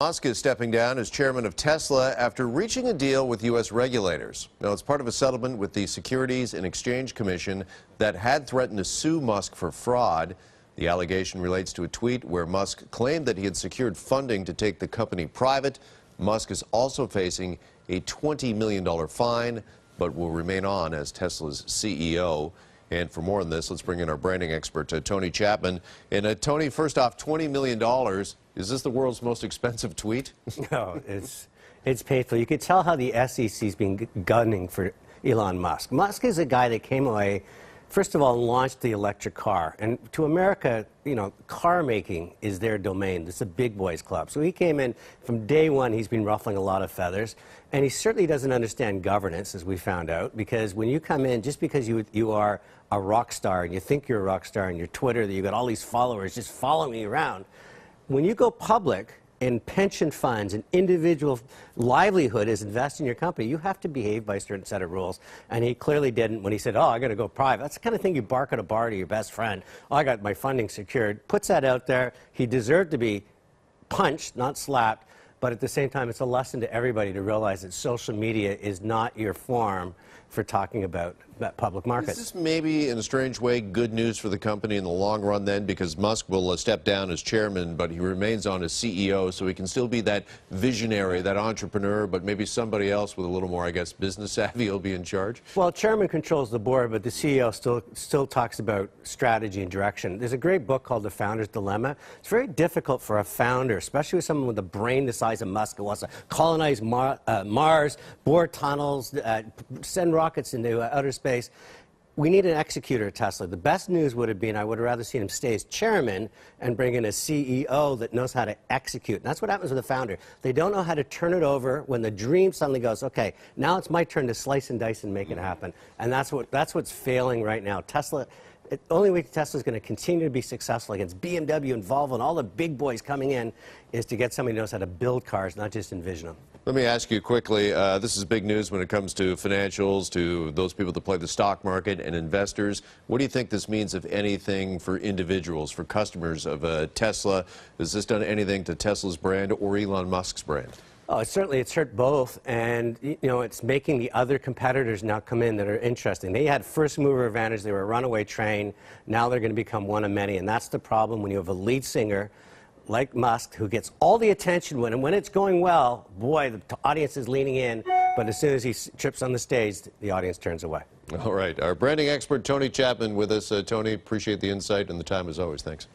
Musk is stepping down as chairman of Tesla after reaching a deal with U.S. regulators. Now, it's part of a settlement with the Securities and Exchange Commission that had threatened to sue Musk for fraud. The allegation relates to a tweet where Musk claimed that he had secured funding to take the company private. Musk is also facing a $20 million fine, but will remain on as Tesla's CEO. And for more on this, let's bring in our branding expert, Tony Chapman. And Tony, first off, $20 million. Is this the world's most expensive tweet? No, it's painful. You could tell how the SEC's been gunning for Elon Musk. Musk is a guy that came away, first of all, launched the electric car. And to America, car making is their domain. It's a big boys club. So he came in from day one. He's been ruffling a lot of feathers. And he certainly doesn't understand governance, as we found out, because when you come in, just because you are a rock star and you think you're a rock star and your Twitter, that you've got all these followers just following you around, when you go public in pension funds and individual livelihood is invested in your company, you have to behave by a certain set of rules. And he clearly didn't when he said, oh, I got to go private. That's the kind of thing you bark at a bar to your best friend. Oh, I got my funding secured. Puts that out there. He deserved to be punched, not slapped. But at the same time, it's a lesson to everybody to realize that social media is not your forum for talking about public markets. Is this maybe, in a strange way, good news for the company in the long run then? Because Musk will step down as chairman, but he remains on as CEO, so he can still be that visionary, that entrepreneur, but maybe somebody else with a little more, I guess, business savvy will be in charge? Well, chairman controls the board, but the CEO still talks about strategy and direction. There's a great book called The Founder's Dilemma. It's very difficult for a founder, especially with someone with a brain the size of Musk, who wants to colonize Mars, bore tunnels, send rockets into outer space. We need an executor at Tesla. The best news would have been I would have rather seen him stay as chairman and bring in a CEO that knows how to execute. And that's what happens with a founder. They don't know how to turn it over when the dream suddenly goes, okay, now it's my turn to slice and dice and make it happen. And that's what's failing right now. Tesla, the only way Tesla is going to continue to be successful against BMW and Volvo and all the big boys coming in is to get somebody who knows how to build cars, not just envision them. Let me ask you quickly, this is big news when it comes to financials, to those people that play the stock market and investors. What do you think this means, if anything, for individuals, for customers of Tesla? Has this done anything to Tesla's brand or Elon Musk's brand? Oh, it's hurt both, and it's making the other competitors now come in that are interesting. They had first mover advantage, they were a runaway train, now they're going to become one of many, and that's the problem when you have a lead singer like Musk who gets all the attention when it's going well, boy, the audience is leaning in, but as soon as he trips on the stage, the audience turns away. All right, our branding expert Tony Chapman with us. Tony, appreciate the insight and the time as always. Thanks.